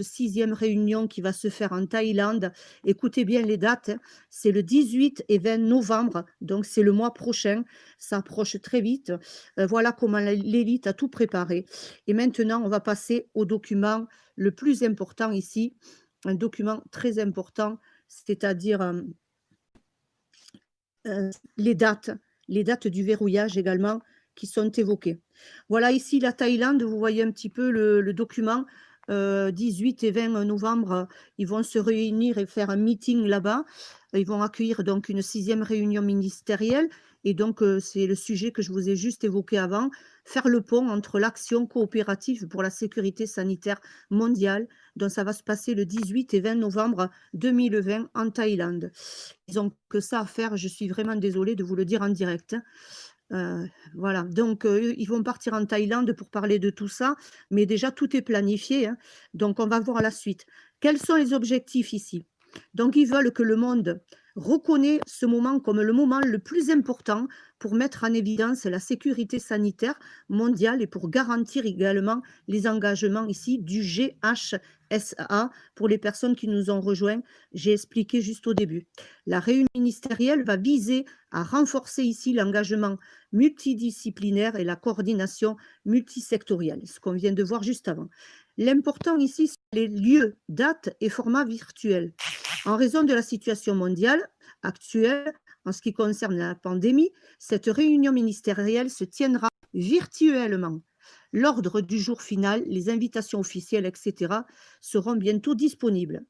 6e réunion qui va se faire en Thaïlande. Écoutez bien les dates, c'est le 18 et 20 novembre, donc c'est le mois prochain, ça approche très vite. Voilà comment l'élite a tout préparé. Et maintenant, on va passer au document le plus important ici, un document très important, c'est-à-dire les dates du verrouillage également qui sont évoquées. Voilà ici la Thaïlande, vous voyez un petit peu le document. 18 et 20 novembre, ils vont se réunir et faire un meeting là-bas. Ils vont accueillir donc une 6e réunion ministérielle. Et donc, c'est le sujet que je vous ai juste évoqué avant, faire le pont entre l'action coopérative pour la sécurité sanitaire mondiale, dont ça va se passer le 18 et 20 novembre 2020 en Thaïlande. Ils n'ont que ça à faire, je suis vraiment désolée de vous le dire en direct. Voilà, donc ils vont partir en Thaïlande pour parler de tout ça, mais déjà tout est planifié, hein. Donc on va voir la suite. Quels sont les objectifs ici? Donc ils veulent que le monde reconnaisse ce moment comme le moment le plus important pour mettre en évidence la sécurité sanitaire mondiale et pour garantir également les engagements ici du GHSA pour les personnes qui nous ont rejoints. J'ai expliqué juste au début. La réunion ministérielle va viser à renforcer ici l'engagement multidisciplinaire et la coordination multisectorielle, ce qu'on vient de voir juste avant. L'important ici, c'est les lieux, dates et formats virtuels. En raison de la situation mondiale actuelle, en ce qui concerne la pandémie, cette réunion ministérielle se tiendra virtuellement. L'ordre du jour final, les invitations officielles, etc., seront bientôt disponibles.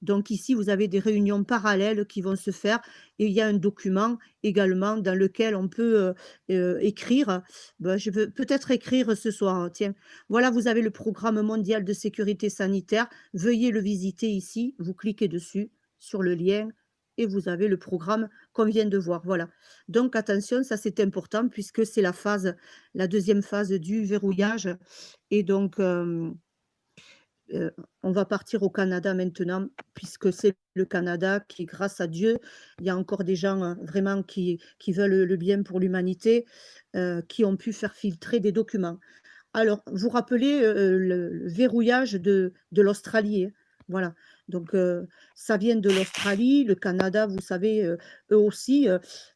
Donc ici, vous avez des réunions parallèles qui vont se faire et il y a un document également dans lequel on peut écrire. Ben, je veux peut-être écrire ce soir. Tiens, voilà, vous avez le programme mondial de sécurité sanitaire. Veuillez le visiter ici. Vous cliquez dessus sur le lien et vous avez le programme qu'on vient de voir. Voilà. Donc attention, ça c'est important puisque c'est la 2e phase du verrouillage. Et donc on va partir au Canada maintenant, puisque c'est le Canada qui, grâce à Dieu, il y a encore des gens vraiment qui veulent le bien pour l'humanité, qui ont pu faire filtrer des documents. Alors, vous rappelez le verrouillage de l'Australie, hein, voilà. Donc, ça vient de l'Australie, le Canada, vous savez, eux aussi,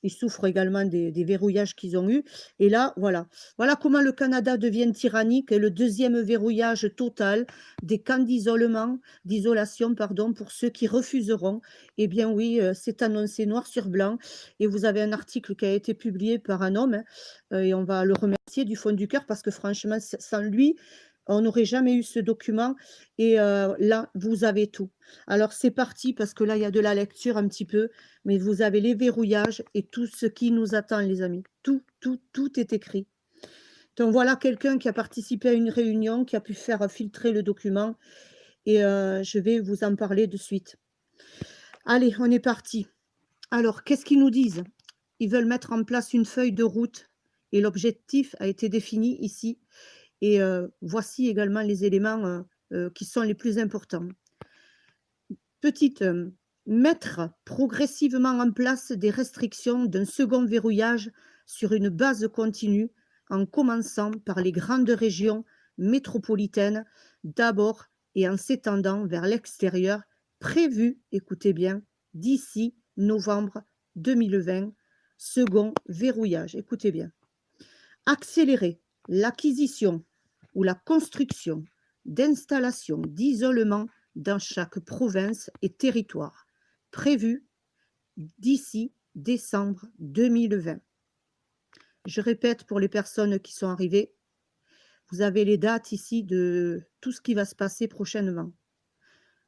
ils souffrent également des verrouillages qu'ils ont eus. Et là, voilà. Voilà comment le Canada devient tyrannique et le 2e verrouillage total des camps d'isolation, pour ceux qui refuseront. Eh bien oui, c'est annoncé noir sur blanc. Et vous avez un article qui a été publié par un homme, et on va le remercier du fond du cœur parce que franchement, sans lui, on n'aurait jamais eu ce document et là, vous avez tout. Alors, c'est parti parce que là, il y a de la lecture un petit peu, mais vous avez les verrouillages et tout ce qui nous attend, les amis. Tout est écrit. Donc, voilà quelqu'un qui a participé à une réunion, qui a pu faire filtrer le document et je vais vous en parler de suite. Allez, on est parti. Alors, qu'est-ce qu'ils nous disent? Ils veulent mettre en place une feuille de route et l'objectif a été défini ici. Et voici également les éléments qui sont les plus importants. Mettre progressivement en place des restrictions d'un second verrouillage sur une base continue, en commençant par les grandes régions métropolitaines d'abord et en s'étendant vers l'extérieur, prévu, écoutez bien, d'ici novembre 2020, second verrouillage. Écoutez bien. Accélérer l'acquisition ou la construction d'installations d'isolement dans chaque province et territoire, prévue d'ici décembre 2020. Je répète pour les personnes qui sont arrivées, vous avez les dates ici de tout ce qui va se passer prochainement.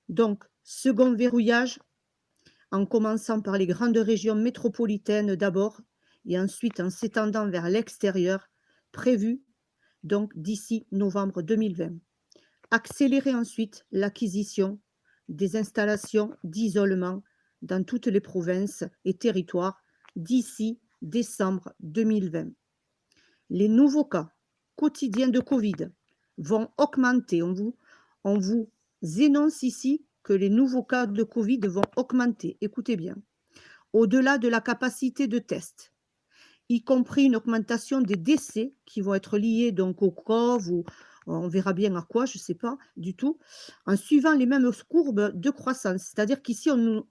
Donc, second verrouillage, en commençant par les grandes régions métropolitaines d'abord, et ensuite en s'étendant vers l'extérieur, prévu donc d'ici novembre 2020. Accélérer ensuite l'acquisition des installations d'isolement dans toutes les provinces et territoires d'ici décembre 2020. Les nouveaux cas quotidiens de Covid vont augmenter. On vous énonce ici que les nouveaux cas de Covid vont augmenter. Écoutez bien. Au-delà de la capacité de test, y compris une augmentation des décès qui vont être liés donc au COV ou on verra bien à quoi, je ne sais pas du tout, en suivant les mêmes courbes de croissance. C'est-à-dire qu'ici, on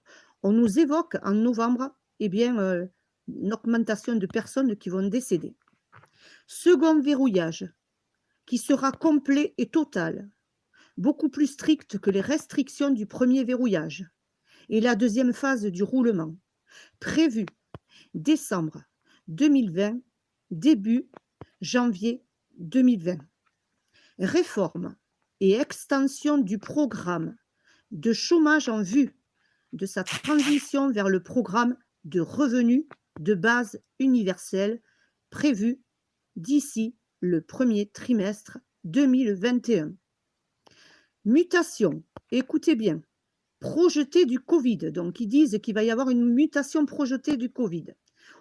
nous évoque en novembre une augmentation de personnes qui vont décéder. Second verrouillage, qui sera complet et total, beaucoup plus strict que les restrictions du premier verrouillage et la deuxième phase du roulement, prévue décembre 2020, début janvier 2020. Réforme et extension du programme de chômage en vue de sa transition vers le programme de revenus de base universel prévu d'ici le premier trimestre 2021. Mutation, écoutez bien, projetée du Covid, donc ils disent qu'il va y avoir une mutation projetée du Covid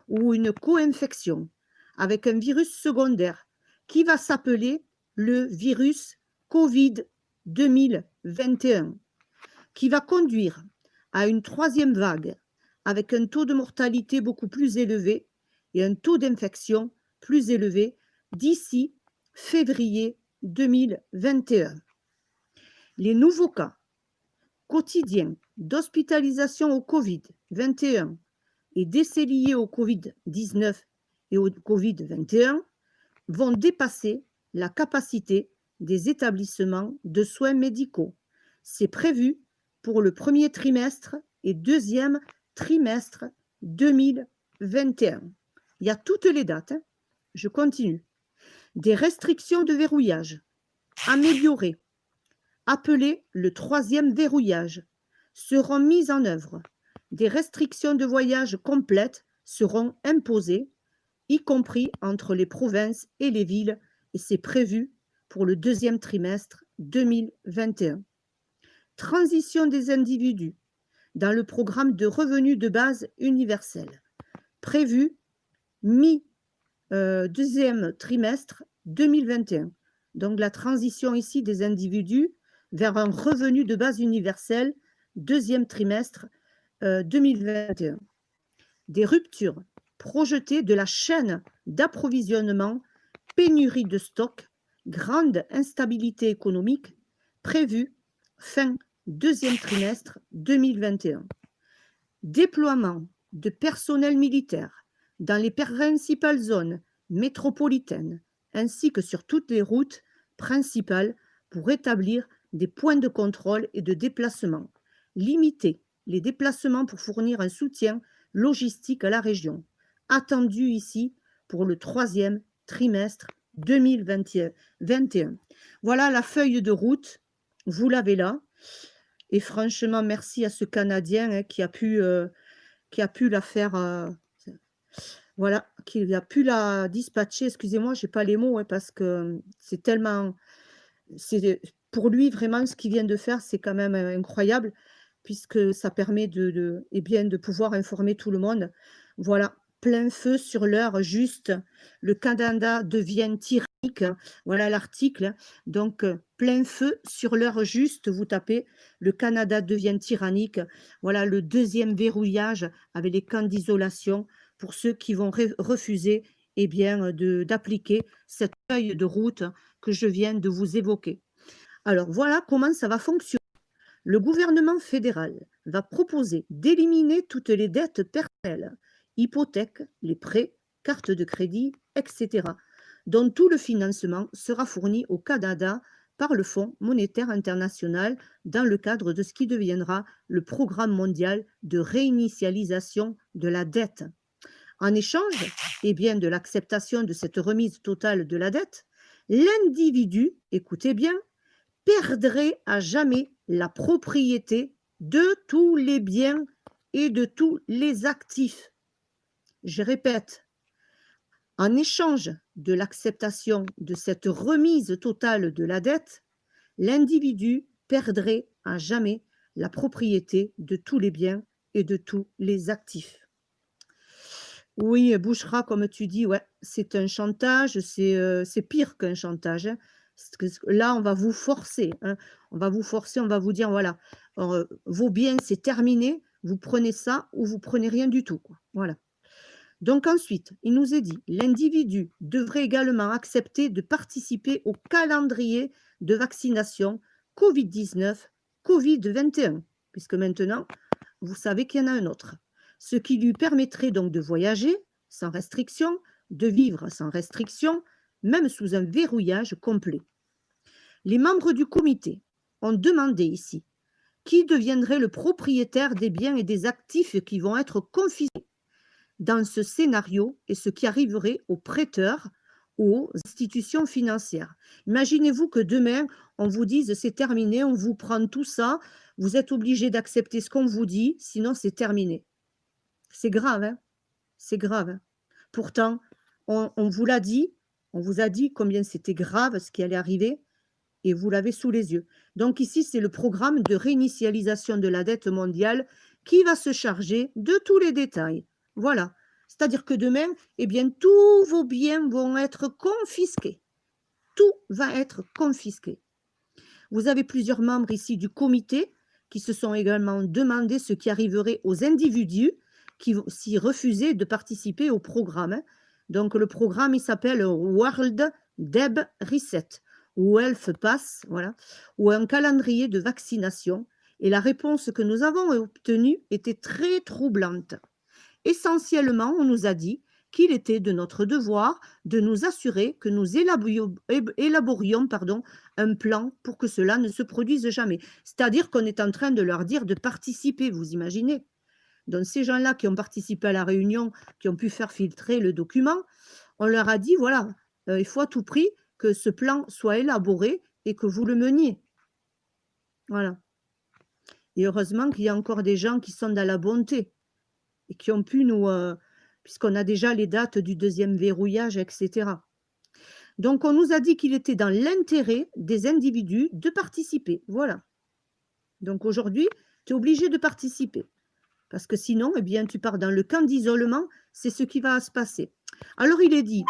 ou une co-infection avec un virus secondaire qui va s'appeler le virus Covid 2021, qui va conduire à une troisième vague avec un taux de mortalité beaucoup plus élevé et un taux d'infection plus élevé d'ici février 2021. Les nouveaux cas quotidiens d'hospitalisation au Covid-21 et décès liés au Covid-19 et au Covid-21 vont dépasser la capacité des établissements de soins médicaux. C'est prévu pour le premier trimestre et deuxième trimestre 2021. Il y a toutes les dates. Je continue. Des restrictions de verrouillage améliorées, appelées le troisième verrouillage, seront mises en œuvre. Des restrictions de voyage complètes seront imposées, y compris entre les provinces et les villes, et c'est prévu pour le deuxième trimestre 2021. Transition des individus dans le programme de revenus de base universel, prévu mi-deuxième trimestre 2021. Donc la transition ici des individus vers un revenu de base universel, deuxième trimestre 2021. Des ruptures projetées de la chaîne d'approvisionnement, pénurie de stock, grande instabilité économique, prévue fin deuxième trimestre 2021. Déploiement de personnel militaire dans les principales zones métropolitaines ainsi que sur toutes les routes principales pour établir des points de contrôle et de déplacement. Limiter les déplacements pour fournir un soutien logistique à la région. Attendu ici pour le troisième trimestre 2021. Voilà la feuille de route, vous l'avez là. Et franchement, merci à ce Canadien qui a pu la faire, voilà, qui a pu la dispatcher. Excusez-moi, je n'ai pas les mots parce que c'est tellement, pour lui vraiment ce qu'il vient de faire, c'est quand même incroyable puisque ça permet de pouvoir informer tout le monde. Voilà. Plein feu sur l'heure juste, le Canada devient tyrannique, voilà l'article, donc plein feu sur l'heure juste, vous tapez, le Canada devient tyrannique, voilà le deuxième verrouillage avec les camps d'isolation pour ceux qui vont refuser d'appliquer cette feuille de route que je viens de vous évoquer. Alors voilà comment ça va fonctionner. Le gouvernement fédéral va proposer d'éliminer toutes les dettes personnelles, hypothèques, les prêts, cartes de crédit, etc. dont tout le financement sera fourni au Canada par le Fonds monétaire international dans le cadre de ce qui deviendra le programme mondial de réinitialisation de la dette. En échange de l'acceptation de cette remise totale de la dette, l'individu, écoutez bien, perdrait à jamais la propriété de tous les biens et de tous les actifs. Je répète, en échange de l'acceptation de cette remise totale de la dette, l'individu perdrait à jamais la propriété de tous les biens et de tous les actifs. Oui, Bouchra, comme tu dis, ouais, c'est un chantage, c'est pire qu'un chantage. Hein. Là, on va vous forcer. Hein. On va vous dire, voilà, vos biens, c'est terminé, vous prenez ça ou vous prenez rien du tout. Quoi. Voilà. Donc ensuite, il nous est dit, l'individu devrait également accepter de participer au calendrier de vaccination Covid-19, Covid-21, puisque maintenant, vous savez qu'il y en a un autre. Ce qui lui permettrait donc de voyager sans restriction, de vivre sans restriction, même sous un verrouillage complet. Les membres du comité ont demandé ici qui deviendrait le propriétaire des biens et des actifs qui vont être confisqués dans ce scénario et ce qui arriverait aux prêteurs ou aux institutions financières. Imaginez-vous que demain, on vous dise c'est terminé, on vous prend tout ça, vous êtes obligé d'accepter ce qu'on vous dit, sinon c'est terminé. C'est grave, hein? C'est grave. Hein? Pourtant, on vous l'a dit, on vous a dit combien c'était grave ce qui allait arriver et vous l'avez sous les yeux. Donc ici, c'est le programme de réinitialisation de la dette mondiale qui va se charger de tous les détails. Voilà. C'est-à-dire que demain, eh bien, tous vos biens vont être confisqués. Tout va être confisqué. Vous avez plusieurs membres ici du comité qui se sont également demandé ce qui arriverait aux individus qui s'y refusaient de participer au programme. Donc, le programme, il s'appelle World Deb Reset, ou Health Pass, voilà, ou un calendrier de vaccination. Et la réponse que nous avons obtenue était très troublante. Essentiellement, on nous a dit qu'il était de notre devoir de nous assurer que nous élaborions un plan pour que cela ne se produise jamais. C'est-à-dire qu'on est en train de leur dire de participer, vous imaginez. Donc ces gens-là qui ont participé à la réunion, qui ont pu faire filtrer le document, on leur a dit, voilà, il faut à tout prix que ce plan soit élaboré et que vous le meniez. Voilà. Et heureusement qu'il y a encore des gens qui sont dans la bonté et qui ont pu nous, puisqu'on a déjà les dates du deuxième verrouillage, etc. Donc, on nous a dit qu'il était dans l'intérêt des individus de participer. Voilà. Donc, aujourd'hui, tu es obligé de participer. Parce que sinon, eh bien, tu pars dans le camp d'isolement, c'est ce qui va se passer. Alors, il est dit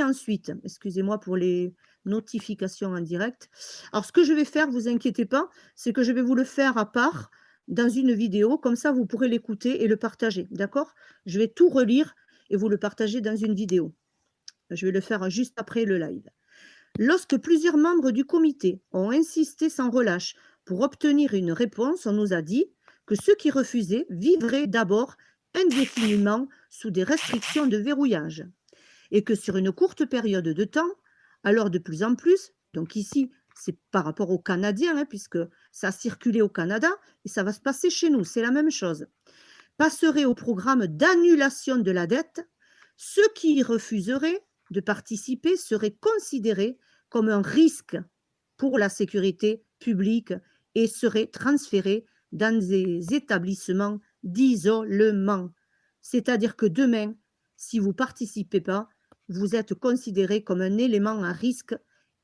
ensuite, excusez-moi pour les notifications en direct. Alors, ce que je vais faire, vous inquiétez pas, c'est que je vais vous le faire à part, dans une vidéo, comme ça vous pourrez l'écouter et le partager, d'accord? Je vais tout relire et vous le partager dans une vidéo. Je vais le faire juste après le live. Lorsque plusieurs membres du comité ont insisté sans relâche pour obtenir une réponse, on nous a dit que ceux qui refusaient vivraient d'abord indéfiniment sous des restrictions de verrouillage et que sur une courte période de temps, alors de plus en plus, donc ici, c'est par rapport aux Canadiens, hein, puisque ça a circulé au Canada et ça va se passer chez nous, c'est la même chose. Passerait au programme d'annulation de la dette, ceux qui y refuseraient de participer seraient considérés comme un risque pour la sécurité publique et seraient transférés dans des établissements d'isolement. C'est-à-dire que demain, si vous ne participez pas, vous êtes considéré comme un élément à risque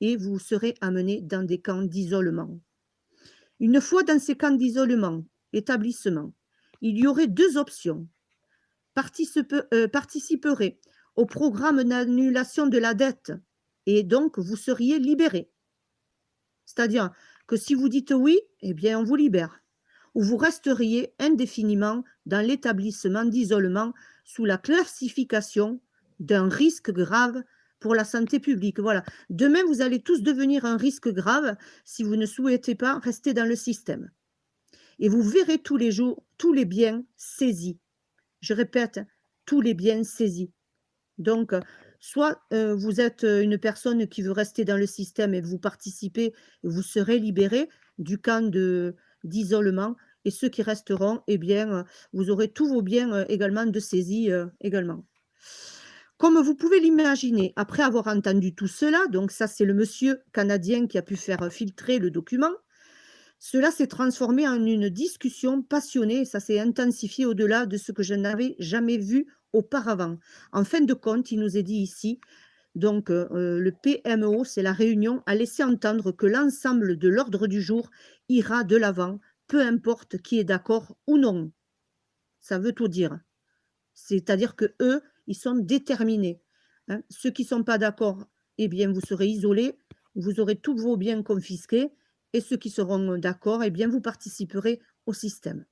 et vous serez amené dans des camps d'isolement. Une fois dans ces camps d'isolement, établissement, il y aurait deux options. Participerait au programme d'annulation de la dette et donc vous seriez libéré. C'est-à-dire que si vous dites oui, eh bien on vous libère. Ou vous resteriez indéfiniment dans l'établissement d'isolement sous la classification d'un risque grave pour la santé publique. Voilà. Demain, vous allez tous devenir un risque grave si vous ne souhaitez pas rester dans le système. Et vous verrez tous les jours tous les biens saisis. Je répète, tous les biens saisis. Donc, Soit vous êtes une personne qui veut rester dans le système et vous participez, et vous serez libéré du camp d'isolement, et ceux qui resteront, eh bien, vous aurez tous vos biens également de saisie également. Comme vous pouvez l'imaginer, après avoir entendu tout cela, donc ça c'est le monsieur canadien qui a pu faire filtrer le document, cela s'est transformé en une discussion passionnée, ça s'est intensifié au-delà de ce que je n'avais jamais vu auparavant. En fin de compte, il nous est dit ici, donc le PMO, c'est la réunion, a laissé entendre que l'ensemble de l'ordre du jour ira de l'avant, peu importe qui est d'accord ou non. Ça veut tout dire. C'est-à-dire que eux, ils sont déterminés. Hein. Ceux qui ne sont pas d'accord, eh bien, vous serez isolés, vous aurez tous vos biens confisqués, et ceux qui seront d'accord, eh bien, vous participerez au système.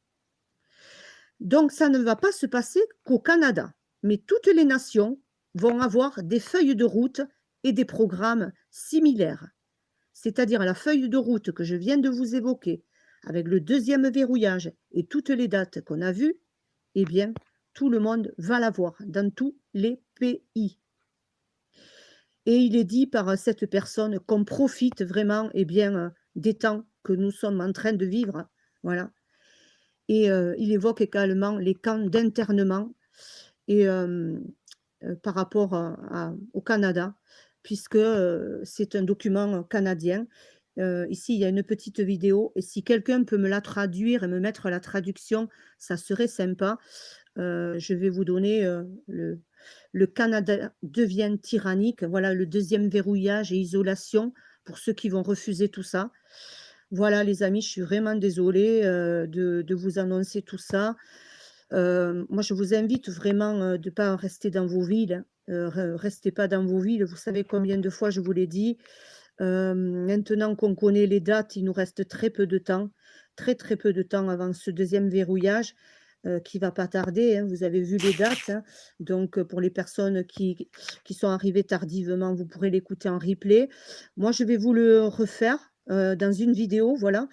Donc, ça ne va pas se passer qu'au Canada, mais toutes les nations vont avoir des feuilles de route et des programmes similaires. C'est-à-dire la feuille de route que je viens de vous évoquer, avec le deuxième verrouillage et toutes les dates qu'on a vues, eh bien, tout le monde va l'avoir dans tous les pays. Et il est dit par cette personne qu'on profite vraiment eh bien, des temps que nous sommes en train de vivre. Voilà. Et il évoque également les camps d'internement et par rapport au Canada, puisque c'est un document canadien. Ici, il y a une petite vidéo, et si quelqu'un peut me la traduire et me mettre la traduction, ça serait sympa. Je vais vous donner le Canada devient tyrannique. Voilà le deuxième verrouillage et isolation pour ceux qui vont refuser tout ça. Voilà les amis, je suis vraiment désolée de vous annoncer tout ça. Moi, je vous invite vraiment de ne pas rester dans vos villes. Restez pas dans vos villes. Vous savez combien de fois je vous l'ai dit. Maintenant qu'on connaît les dates, il nous reste très peu de temps, très peu de temps avant ce deuxième verrouillage qui ne va pas tarder. Hein. Vous avez vu les dates. Hein. Donc, pour les personnes qui sont arrivées tardivement, vous pourrez l'écouter en replay. Moi, je vais vous le refaire dans une vidéo. Voilà.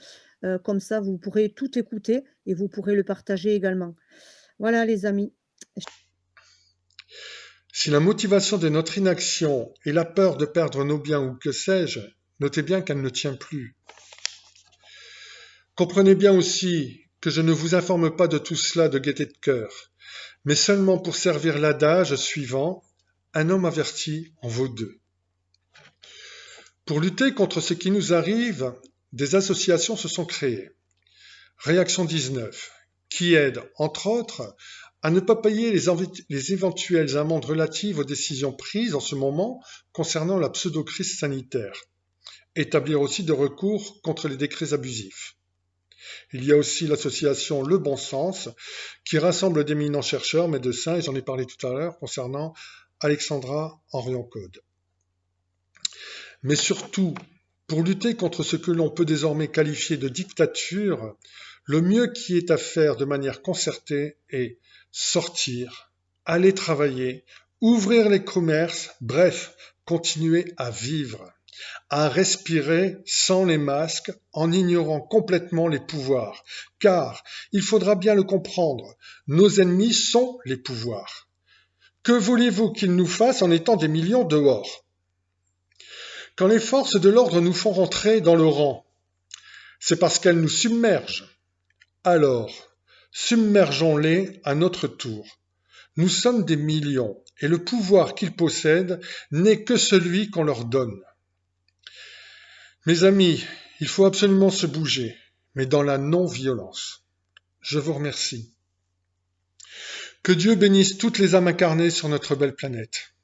Comme ça, vous pourrez tout écouter et vous pourrez le partager également. Voilà, les amis. Si la motivation de notre inaction est la peur de perdre nos biens ou que sais-je, notez bien qu'elle ne tient plus. Comprenez bien aussi que je ne vous informe pas de tout cela de gaieté de cœur, mais seulement pour servir l'adage suivant « Un homme averti en vaut deux ». Pour lutter contre ce qui nous arrive, des associations se sont créées. Réaction 19, qui aide, entre autres, à ne pas payer les éventuelles amendes relatives aux décisions prises en ce moment concernant la pseudo-crise sanitaire. Établir aussi de recours contre les décrets abusifs. Il y a aussi l'association Le Bon Sens, qui rassemble d'éminents chercheurs, médecins, et j'en ai parlé tout à l'heure concernant Alexandra Henrion-Code. Mais surtout, pour lutter contre ce que l'on peut désormais qualifier de dictature, le mieux qui est à faire de manière concertée est sortir, aller travailler, ouvrir les commerces, bref, continuer à vivre, à respirer sans les masques, en ignorant complètement les pouvoirs. Car, il faudra bien le comprendre, nos ennemis sont les pouvoirs. Que voulez-vous qu'ils nous fassent en étant des millions dehors ? Quand les forces de l'ordre nous font rentrer dans le rang, c'est parce qu'elles nous submergent. Alors, submergeons-les à notre tour. Nous sommes des millions, et le pouvoir qu'ils possèdent n'est que celui qu'on leur donne. Mes amis, il faut absolument se bouger, mais dans la non-violence. Je vous remercie. Que Dieu bénisse toutes les âmes incarnées sur notre belle planète.